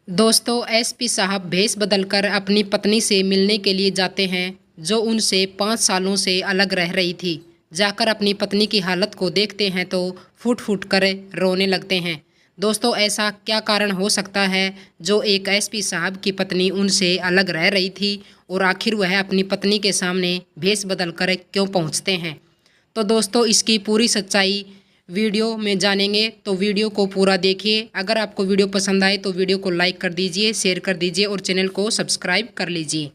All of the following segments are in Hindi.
दोस्तों एसपी साहब भेष बदलकर अपनी पत्नी से मिलने के लिए जाते हैं जो उनसे 5 सालों से अलग रह रही थी। जाकर अपनी पत्नी की हालत को देखते हैं तो फूट फूट कर रोने लगते हैं। दोस्तों ऐसा क्या कारण हो सकता है जो एक एसपी साहब की पत्नी उनसे अलग रह रही थी और आखिर वह अपनी पत्नी के सामने भेष बदलकर क्यों पहुंचते हैं। तो दोस्तों इसकी पूरी सच्चाई वीडियो में जानेंगे, तो वीडियो को पूरा देखिए। अगर आपको वीडियो पसंद आए तो वीडियो को लाइक कर दीजिए, शेयर कर दीजिए और चैनल को सब्सक्राइब कर लीजिए।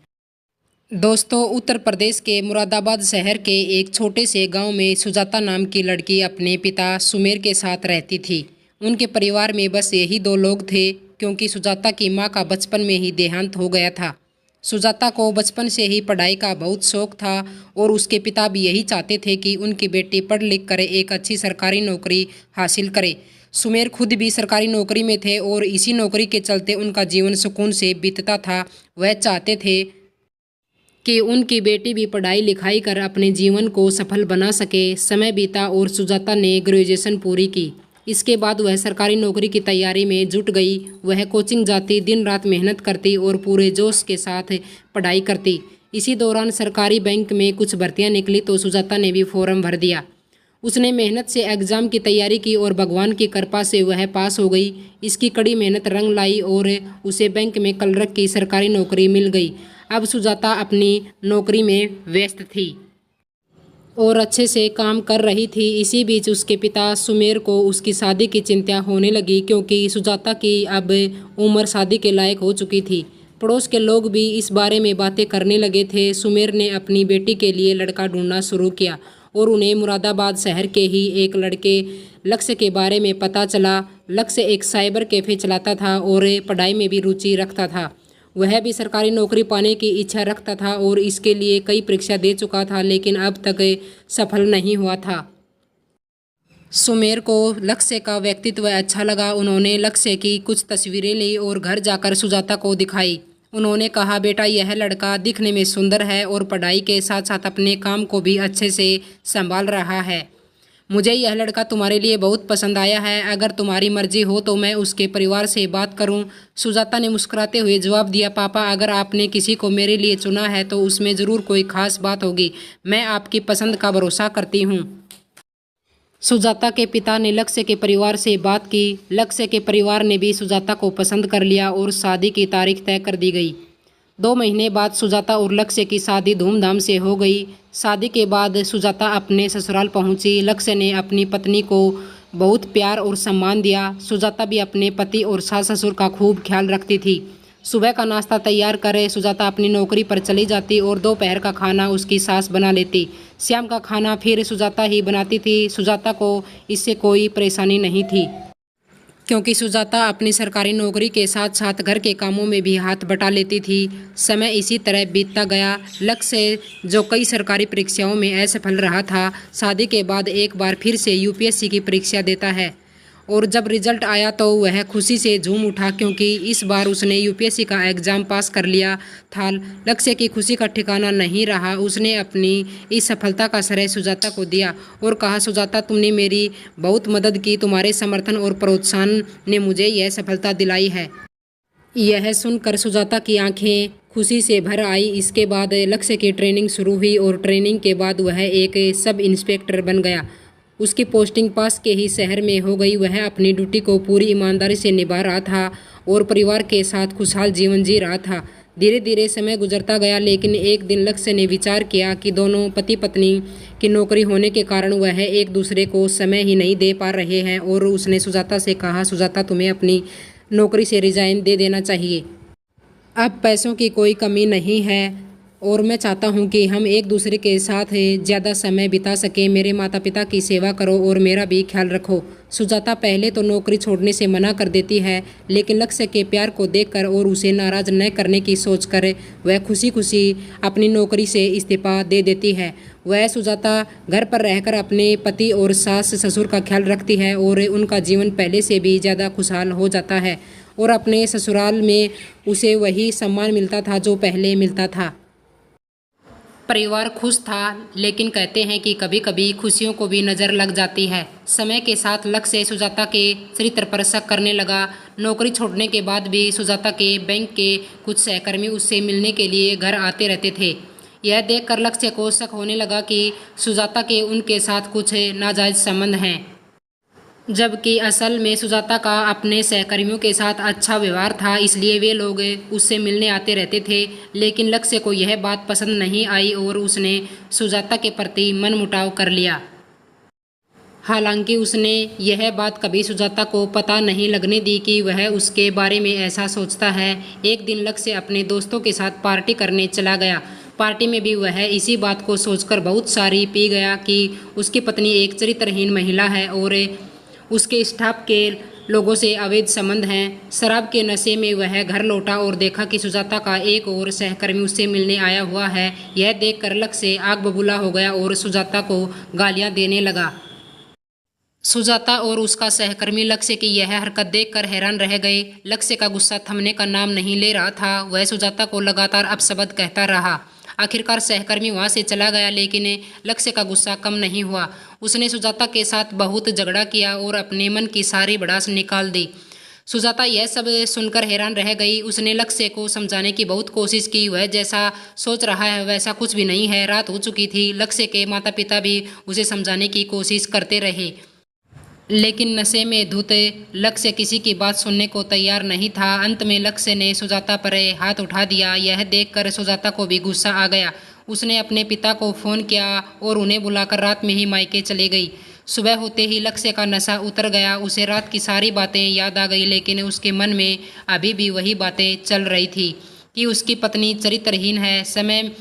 दोस्तों उत्तर प्रदेश के मुरादाबाद शहर के एक छोटे से गांव में सुजाता नाम की लड़की अपने पिता सुमेर के साथ रहती थी। उनके परिवार में बस यही दो लोग थे क्योंकि सुजाता की मां का बचपन में ही देहांत हो गया था। सुजाता को बचपन से ही पढ़ाई का बहुत शौक था और उसके पिता भी यही चाहते थे कि उनकी बेटी पढ़ लिख कर एक अच्छी सरकारी नौकरी हासिल करे। सुमेर खुद भी सरकारी नौकरी में थे और इसी नौकरी के चलते उनका जीवन सुकून से बीतता था। वह चाहते थे कि उनकी बेटी भी पढ़ाई लिखाई कर अपने जीवन को सफल बना सके। समय बीता और सुजाता ने ग्रेजुएशन पूरी की। इसके बाद वह सरकारी नौकरी की तैयारी में जुट गई। वह कोचिंग जाती, दिन रात मेहनत करती और पूरे जोश के साथ पढ़ाई करती। इसी दौरान सरकारी बैंक में कुछ भर्तियां निकली तो सुजाता ने भी फॉर्म भर दिया। उसने मेहनत से एग्ज़ाम की तैयारी की और भगवान की कृपा से वह पास हो गई। इसकी कड़ी मेहनत रंग लाई और उसे बैंक में क्लर्क की सरकारी नौकरी मिल गई। अब सुजाता अपनी नौकरी में व्यस्त थी और अच्छे से काम कर रही थी। इसी बीच उसके पिता सुमेर को उसकी शादी की चिंता होने लगी क्योंकि सुजाता की अब उम्र शादी के लायक हो चुकी थी। पड़ोस के लोग भी इस बारे में बातें करने लगे थे। सुमेर ने अपनी बेटी के लिए लड़का ढूंढना शुरू किया और उन्हें मुरादाबाद शहर के ही एक लड़के लक्ष्य के बारे में पता चला। लक्ष्य एक साइबर कैफ़े चलाता था और पढ़ाई में भी रुचि रखता था। वह भी सरकारी नौकरी पाने की इच्छा रखता था और इसके लिए कई परीक्षा दे चुका था लेकिन अब तक सफल नहीं हुआ था। सुमेर को लक्ष्य का व्यक्तित्व अच्छा लगा। उन्होंने लक्ष्य की कुछ तस्वीरें ली और घर जाकर सुजाता को दिखाई। उन्होंने कहा, बेटा यह लड़का दिखने में सुंदर है और पढ़ाई के साथ साथ अपने काम को भी अच्छे से संभाल रहा है। मुझे यह लड़का तुम्हारे लिए बहुत पसंद आया है। अगर तुम्हारी मर्जी हो तो मैं उसके परिवार से बात करूं। सुजाता ने मुस्कुराते हुए जवाब दिया, पापा अगर आपने किसी को मेरे लिए चुना है तो उसमें ज़रूर कोई खास बात होगी। मैं आपकी पसंद का भरोसा करती हूं। सुजाता के पिता ने लक्ष्य के परिवार से बात की। लक्ष्य के परिवार ने भी सुजाता को पसंद कर लिया और शादी की तारीख तय कर दी गई। 2 महीने बाद सुजाता और लक्ष्य की शादी धूमधाम से हो गई। शादी के बाद सुजाता अपने ससुराल पहुंची। लक्ष्य ने अपनी पत्नी को बहुत प्यार और सम्मान दिया। सुजाता भी अपने पति और सास ससुर का खूब ख्याल रखती थी। सुबह का नाश्ता तैयार करे सुजाता अपनी नौकरी पर चली जाती और दोपहर का खाना उसकी सास बना लेती। शाम का खाना फिर सुजाता ही बनाती थी। सुजाता को इससे कोई परेशानी नहीं थी क्योंकि सुजाता अपनी सरकारी नौकरी के साथ साथ घर के कामों में भी हाथ बटा लेती थी। समय इसी तरह बीतता गया। लक्ष्य जो कई सरकारी परीक्षाओं में असफल रहा था, शादी के बाद एक बार फिर से यूपीएससी की परीक्षा देता है और जब रिजल्ट आया तो वह खुशी से झूम उठा क्योंकि इस बार उसने यूपीएससी का एग्ज़ाम पास कर लिया था। लक्ष्य की खुशी का ठिकाना नहीं रहा। उसने अपनी इस सफलता का श्रेय सुजाता को दिया और कहा, सुजाता तुमने मेरी बहुत मदद की। तुम्हारे समर्थन और प्रोत्साहन ने मुझे यह सफलता दिलाई है। यह सुनकर सुजाता की आंखें खुशी से भर आई। इसके बाद लक्ष्य की ट्रेनिंग शुरू हुई और ट्रेनिंग के बाद वह एक सब इंस्पेक्टर बन गया। उसकी पोस्टिंग पास के ही शहर में हो गई। वह अपनी ड्यूटी को पूरी ईमानदारी से निभा रहा था और परिवार के साथ खुशहाल जीवन जी रहा था। धीरे धीरे समय गुजरता गया लेकिन एक दिन लक्ष्य ने विचार किया कि दोनों पति पत्नी की नौकरी होने के कारण वह एक दूसरे को समय ही नहीं दे पा रहे हैं और उसने सुजाता से कहा, सुजाता तुम्हें अपनी नौकरी से रिजाइन दे देना चाहिए। अब पैसों की कोई कमी नहीं है और मैं चाहता हूं कि हम एक दूसरे के साथ ज़्यादा समय बिता सकें। मेरे माता पिता की सेवा करो और मेरा भी ख्याल रखो। सुजाता पहले तो नौकरी छोड़ने से मना कर देती है लेकिन लक्ष्य के प्यार को देखकर और उसे नाराज़ न करने की सोचकर वह खुशी खुशी अपनी नौकरी से इस्तीफा दे देती है। वह सुजाता घर पर रहकर अपने पति और सास ससुर का ख्याल रखती है और उनका जीवन पहले से भी ज़्यादा खुशहाल हो जाता है और अपने ससुराल में उसे वही सम्मान मिलता था जो पहले मिलता था। परिवार खुश था, लेकिन कहते हैं कि कभी कभी खुशियों को भी नज़र लग जाती है। समय के साथ लक्ष्य सुजाता के चरित्र पर शक करने लगा। नौकरी छोड़ने के बाद भी सुजाता के बैंक के कुछ सहकर्मी उससे मिलने के लिए घर आते रहते थे। यह देखकर लक्ष्य को शक होने लगा कि सुजाता के उनके साथ कुछ नाजायज संबंध हैं, जबकि असल में सुजाता का अपने सहकर्मियों के साथ अच्छा व्यवहार था, इसलिए वे लोग उससे मिलने आते रहते थे। लेकिन लक्ष्य को यह बात पसंद नहीं आई और उसने सुजाता के प्रति मनमुटाव कर लिया। हालांकि उसने यह बात कभी सुजाता को पता नहीं लगने दी कि वह उसके बारे में ऐसा सोचता है। एक दिन लक्ष्य अपने दोस्तों के साथ पार्टी करने चला गया। पार्टी में भी वह इसी बात को सोचकर बहुत सारी पी गया कि उसकी पत्नी एक चरित्रहीन महिला है और उसके स्टाफ के लोगों से अवैध संबंध हैं। शराब के नशे में वह घर लौटा और देखा कि सुजाता का एक और सहकर्मी उससे मिलने आया हुआ है। यह देखकर लक्ष्य आग बबूला हो गया और सुजाता को गालियां देने लगा। सुजाता और उसका सहकर्मी लक्ष्य की यह हरकत देखकर हैरान रह गए। लक्ष्य का गुस्सा थमने का नाम नहीं ले रहा था। वह सुजाता को लगातार अपशब्द कहता रहा। आखिरकार सहकर्मी वहां से चला गया, लेकिन लक्ष्य का गुस्सा कम नहीं हुआ। उसने सुजाता के साथ बहुत झगड़ा किया और अपने मन की सारी भड़ास निकाल दी। सुजाता यह सब सुनकर हैरान रह गई। उसने लक्ष्य को समझाने की बहुत कोशिश की। वह जैसा सोच रहा है वैसा कुछ भी नहीं है। रात हो चुकी थी। लक्ष्य के माता पिता भी उसे समझाने की कोशिश करते रहे, लेकिन नशे में धुत लक्ष्य किसी की बात सुनने को तैयार नहीं था। अंत में लक्ष्य ने सुजाता पर हाथ उठा दिया। यह देखकर सुजाता को भी गुस्सा आ गया। उसने अपने पिता को फ़ोन किया और उन्हें बुलाकर रात में ही मायके चले गई। सुबह होते ही लक्ष्य का नशा उतर गया। उसे रात की सारी बातें याद आ गई, लेकिन उसके मन में अभी भी वही बातें चल रही थी कि उसकी पत्नी चरित्रहीन है। समय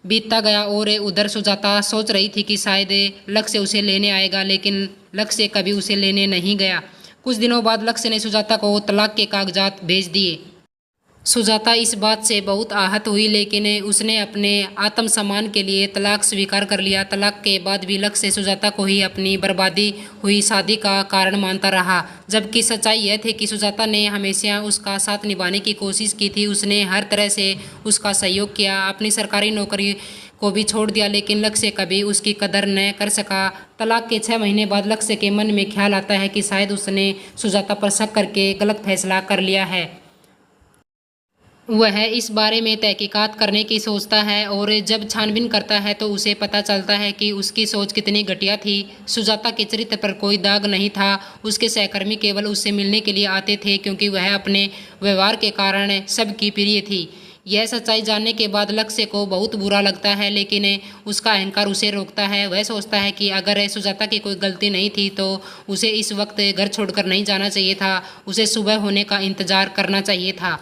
बीतता गया और उधर सुजाता सोच रही थी कि शायद लक्ष्य उसे लेने आएगा, लेकिन लक्ष्य कभी उसे लेने नहीं गया। कुछ दिनों बाद लक्ष्य ने सुजाता को तलाक के कागजात भेज दिए। सुजाता इस बात से बहुत आहत हुई, लेकिन उसने अपने आत्मसम्मान के लिए तलाक स्वीकार कर लिया। तलाक के बाद भी लक्ष्य सुजाता को ही अपनी बर्बादी हुई शादी का कारण मानता रहा, जबकि सच्चाई यह थी कि सुजाता ने हमेशा उसका साथ निभाने की कोशिश की थी। उसने हर तरह से उसका सहयोग किया, अपनी सरकारी नौकरी को भी छोड़ दिया, लेकिन लक्ष्य कभी उसकी कदर न कर सका। तलाक के 6 महीने बाद लक्ष्य के मन में ख्याल आता है कि शायद उसने सुजाता पर शक करके गलत फैसला कर लिया है। वह इस बारे में तहकीकात करने की सोचता है और जब छानबीन करता है तो उसे पता चलता है कि उसकी सोच कितनी घटिया थी। सुजाता के चरित्र पर कोई दाग नहीं था। उसके सहकर्मी केवल उससे मिलने के लिए आते थे क्योंकि वह अपने व्यवहार के कारण सबकी प्रिय थी। यह सच्चाई जानने के बाद लक्ष्य को बहुत बुरा लगता है, लेकिन उसका अहंकार उसे रोकता है। वह सोचता है कि अगर सुजाता की कोई गलती नहीं थी तो उसे इस वक्त घर छोड़कर नहीं जाना चाहिए था। उसे सुबह होने का इंतज़ार करना चाहिए था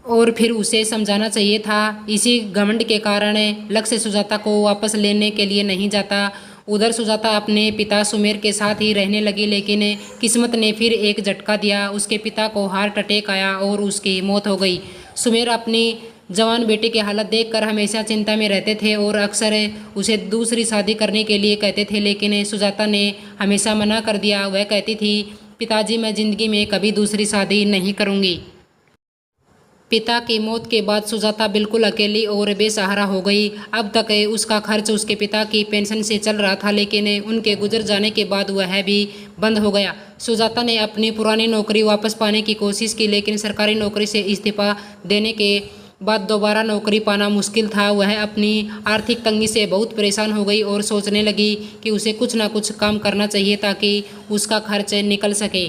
और फिर उसे समझाना चाहिए था। इसी घमंड के कारण लक्ष्य सुजाता को वापस लेने के लिए नहीं जाता। उधर सुजाता अपने पिता सुमेर के साथ ही रहने लगी, लेकिन किस्मत ने फिर एक झटका दिया। उसके पिता को हार्ट अटैक आया और उसकी मौत हो गई। सुमेर अपनी जवान बेटे की हालत देखकर हमेशा चिंता में रहते थे और अक्सर उसे दूसरी शादी करने के लिए कहते थे, लेकिन सुजाता ने हमेशा मना कर दिया। वह कहती थी, पिताजी, मैं ज़िंदगी में कभी दूसरी शादी नहीं करूँगी। पिता की मौत के बाद सुजाता बिल्कुल अकेली और बेसहारा हो गई। अब तक उसका खर्च उसके पिता की पेंशन से चल रहा था, लेकिन उनके गुजर जाने के बाद वह भी बंद हो गया। सुजाता ने अपनी पुरानी नौकरी वापस पाने की कोशिश की, लेकिन सरकारी नौकरी से इस्तीफा देने के बाद दोबारा नौकरी पाना मुश्किल था। वह अपनी आर्थिक तंगी से बहुत परेशान हो गई और सोचने लगी कि उसे कुछ ना कुछ काम करना चाहिए ताकि उसका खर्च निकल सके।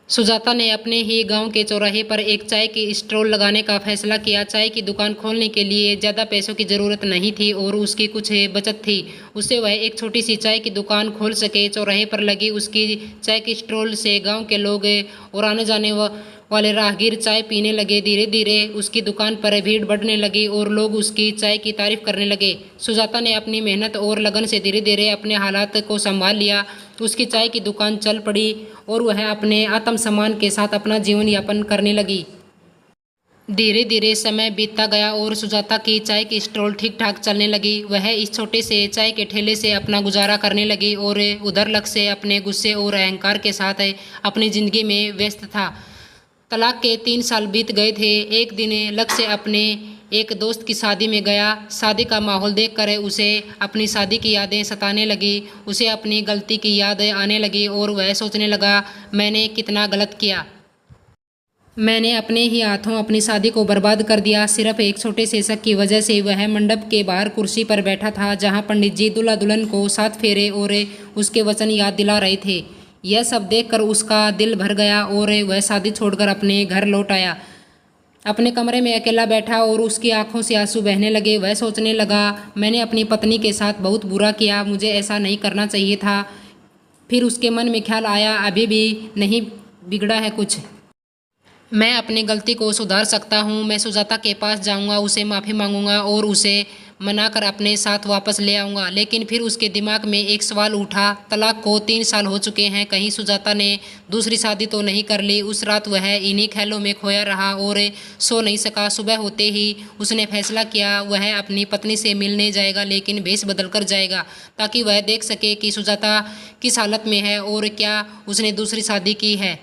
सुजाता ने अपने ही गांव के चौराहे पर एक चाय की स्टॉल लगाने का फैसला किया। चाय की दुकान खोलने के लिए ज़्यादा पैसों की ज़रूरत नहीं थी और उसकी कुछ बचत थी। उससे वह एक छोटी सी चाय की दुकान खोल सके। चौराहे पर लगी उसकी चाय की स्टॉल से गांव के लोग और आने जाने वाले राहगीर चाय पीने लगे। धीरे धीरे उसकी दुकान पर भीड़ बढ़ने लगी और लोग उसकी चाय की तारीफ करने लगे। सुजाता ने अपनी मेहनत और लगन से धीरे धीरे अपने हालात को संभाल लिया। उसकी चाय की दुकान चल पड़ी और वह अपने आत्मसम्मान के साथ अपना जीवन यापन करने लगी। धीरे धीरे समय बीतता गया और सुजाता की चाय की स्टॉल ठीक ठाक चलने लगी। वह इस छोटे से चाय के ठेले से अपना गुजारा करने लगी और उधर लक्ष्य अपने गुस्से और अहंकार के साथ अपनी ज़िंदगी में व्यस्त था। तलाक के 3 साल बीत गए थे। एक दिन लक्ष्य अपने एक दोस्त की शादी में गया। शादी का माहौल देखकर उसे अपनी शादी की यादें सताने लगी। उसे अपनी गलती की याद आने लगी और वह सोचने लगा, मैंने कितना गलत किया। मैंने अपने ही हाथों अपनी शादी को बर्बाद कर दिया। सिर्फ एक छोटे से शक की वजह से। वह मंडप के बाहर कुर्सी पर बैठा था जहां पंडित जी दूल्हा दुल्हन को 7 फेरे और उसके वचन याद दिला रहे थे। यह सब देखकर उसका दिल भर गया और वह शादी छोड़कर अपने घर लौट आया। अपने कमरे में अकेला बैठा और उसकी आंखों से आंसू बहने लगे। वह सोचने लगा, मैंने अपनी पत्नी के साथ बहुत बुरा किया, मुझे ऐसा नहीं करना चाहिए था। फिर उसके मन में ख्याल आया, अभी भी नहीं बिगड़ा है कुछ, मैं अपनी गलती को सुधार सकता हूँ। मैं सुजाता के पास जाऊँगा, उसे माफ़ी मांगूंगा और उसे मनाकर अपने साथ वापस ले आऊँगा। लेकिन फिर उसके दिमाग में एक सवाल उठा, तलाक को 3 साल हो चुके हैं, कहीं सुजाता ने दूसरी शादी तो नहीं कर ली। उस रात वह इन्हीं ख्यालों में खोया रहा और सो नहीं सका। सुबह होते ही उसने फैसला किया, वह अपनी पत्नी से मिलने जाएगा, लेकिन भेष बदल कर जाएगा ताकि वह देख सके कि सुजाता किस हालत में है और क्या उसने दूसरी शादी की है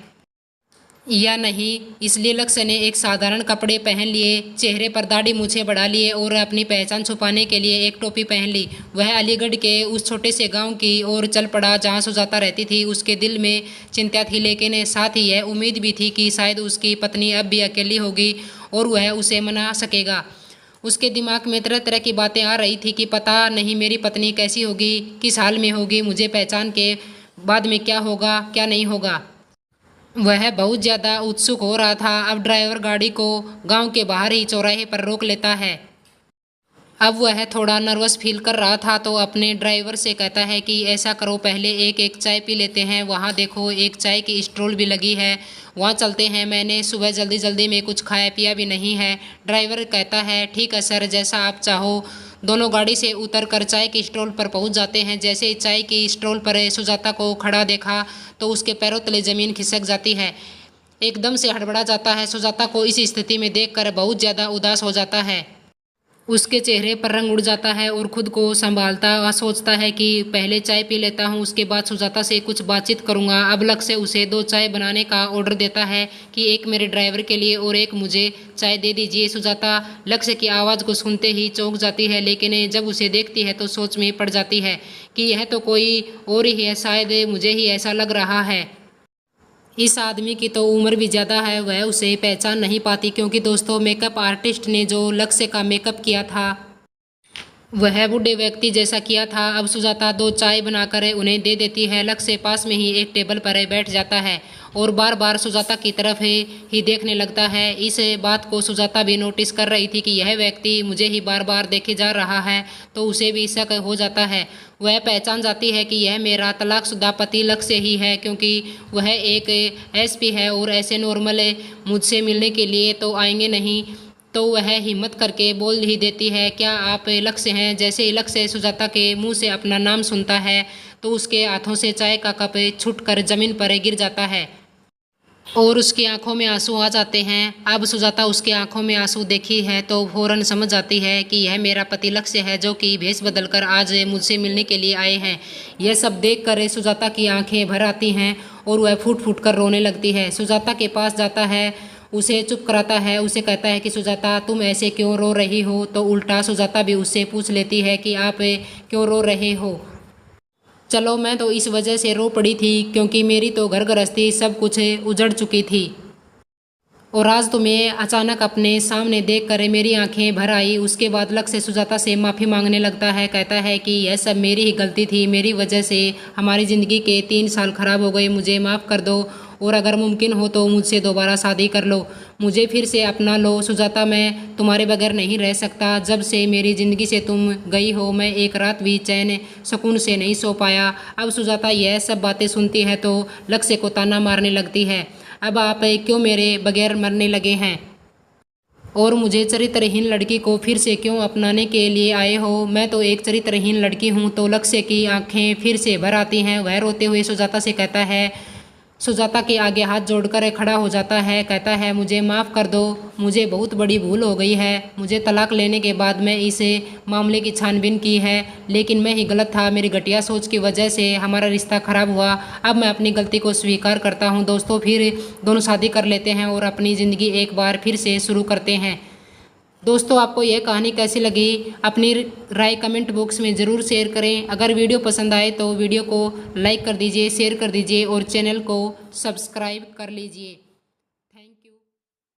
या नहीं। इसलिए लक्ष्य ने एक साधारण कपड़े पहन लिए, चेहरे पर दाढ़ी मूछें बढ़ा लिए और अपनी पहचान छुपाने के लिए एक टोपी पहन ली। वह अलीगढ़ के उस छोटे से गांव की ओर चल पड़ा जहां सुजाता रहती थी। उसके दिल में चिंता थी, लेकिन साथ ही यह उम्मीद भी थी कि शायद उसकी पत्नी अब भी अकेली होगी और वह उसे मना सकेगा। उसके दिमाग में तरह तरह की बातें आ रही थी कि पता नहीं मेरी पत्नी कैसी होगी, किस हाल में होगी, मुझे पहचान के बाद में क्या होगा क्या नहीं होगा। वह बहुत ज़्यादा उत्सुक हो रहा था। अब ड्राइवर गाड़ी को गांव के बाहर ही चौराहे पर रोक लेता है। अब वह थोड़ा नर्वस फील कर रहा था तो अपने ड्राइवर से कहता है कि ऐसा करो, पहले एक एक चाय पी लेते हैं, वहाँ देखो एक चाय की स्टॉल भी लगी है, वहाँ चलते हैं, मैंने सुबह जल्दी जल्दी में कुछ खाया पिया भी नहीं है। ड्राइवर कहता है, ठीक है सर, जैसा आप चाहो। दोनों गाड़ी से उतरकर चाय की स्टॉल पर पहुंच जाते हैं। जैसे ही चाय की स्टॉल पर सुजाता को खड़ा देखा तो उसके पैरों तले ज़मीन खिसक जाती है। एकदम से हड़बड़ा जाता है। सुजाता को इस स्थिति में देखकर बहुत ज़्यादा उदास हो जाता है। उसके चेहरे पर रंग उड़ जाता है और खुद को संभालता हुआ सोचता है कि पहले चाय पी लेता हूँ, उसके बाद सुजाता से कुछ बातचीत करूँगा। अब लक्ष्य उसे 2 चाय बनाने का ऑर्डर देता है कि एक मेरे ड्राइवर के लिए और एक मुझे चाय दे दीजिए। सुजाता लक्ष्य की आवाज़ को सुनते ही चौंक जाती है, लेकिन जब उसे देखती है तो सोच में पड़ जाती है कि यह तो कोई और ही है, शायद मुझे ही ऐसा लग रहा है। इस आदमी की तो उम्र भी ज़्यादा है। वह उसे पहचान नहीं पाती क्योंकि दोस्तों मेकअप आर्टिस्ट ने जो लक्ष्य का मेकअप किया था वह बूढ़े व्यक्ति जैसा किया था। अब सुजाता 2 चाय बनाकर उन्हें दे देती है। लक्ष्य पास में ही एक टेबल पर बैठ जाता है और बार बार सुजाता की तरफ ही देखने लगता है। इस बात को सुजाता भी नोटिस कर रही थी कि यह व्यक्ति मुझे ही बार बार देखे जा रहा है, तो उसे भी शक हो जाता है। वह पहचान जाती है कि यह मेरा तलाकशुदा पति लक्ष्य ही है, क्योंकि वह एक एसपी है और ऐसे नॉर्मल मुझसे मिलने के लिए तो आएंगे नहीं। तो वह हिम्मत करके बोल ही देती है, क्या आप लक्ष्य हैं? जैसे ही लक्ष्य सुजाता के मुंह से अपना नाम सुनता है तो उसके हाथों से चाय का कप छूटकर जमीन पर गिर जाता है और उसकी आंखों में आंसू आ जाते हैं। अब सुजाता उसके आंखों में आंसू देखी है तो फौरन समझ जाती है कि यह मेरा पति लक्ष्य है, जो कि भेष बदलकर आज मुझसे मिलने के लिए आए हैं। यह सब देखकर सुजाता की आंखें भर आती हैं और वह फूट फूट कर रोने लगती है। सुजाता के पास जाता है, उसे चुप कराता है, उसे कहता है कि सुजाता तुम ऐसे क्यों रो रही हो? तो उल्टा सुजाता भी उससे पूछ लेती है कि आप क्यों रो रहे हो? चलो मैं तो इस वजह से रो पड़ी थी क्योंकि मेरी तो घर गृहस्थी सब कुछ उजड़ चुकी थी और आज तुम्हें अचानक अपने सामने देखकर मेरी आंखें भर आई। उसके बाद लक्ष्य सुजाता से माफ़ी मांगने लगता है, कहता है कि यह सब मेरी ही गलती थी, मेरी वजह से हमारी ज़िंदगी के 3 साल खराब हो गए, मुझे माफ़ कर दो और अगर मुमकिन हो तो मुझसे दोबारा शादी कर लो, मुझे फिर से अपना लो। सुजाता मैं तुम्हारे बगैर नहीं रह सकता, जब से मेरी ज़िंदगी से तुम गई हो मैं एक रात भी चैन सुकून से नहीं सो पाया। अब सुजाता यह सब बातें सुनती है तो लक्ष्य को ताना मारने लगती है, अब आप क्यों मेरे बगैर मरने लगे हैं और मुझे चरित्रहीन लड़की को फिर से क्यों अपनाने के लिए आए हो? मैं तो एक चरित्रहीन लड़की हूँ। तो लक्ष्य की आंखें फिर से भर आती हैं। वह रोते हुए सुजाता से कहता है, सुजाता के आगे हाथ जोड़कर खड़ा हो जाता है, कहता है मुझे माफ़ कर दो, मुझे बहुत बड़ी भूल हो गई है। मुझे तलाक लेने के बाद मैं इस मामले की छानबीन की है, लेकिन मैं ही गलत था, मेरी घटिया सोच की वजह से हमारा रिश्ता ख़राब हुआ। अब मैं अपनी गलती को स्वीकार करता हूँ। दोस्तों फिर दोनों शादी कर लेते हैं और अपनी ज़िंदगी एक बार फिर से शुरू करते हैं। दोस्तों आपको यह कहानी कैसी लगी अपनी राय कमेंट बॉक्स में ज़रूर शेयर करें। अगर वीडियो पसंद आए तो वीडियो को लाइक कर दीजिए, शेयर कर दीजिए और चैनल को सब्सक्राइब कर लीजिए।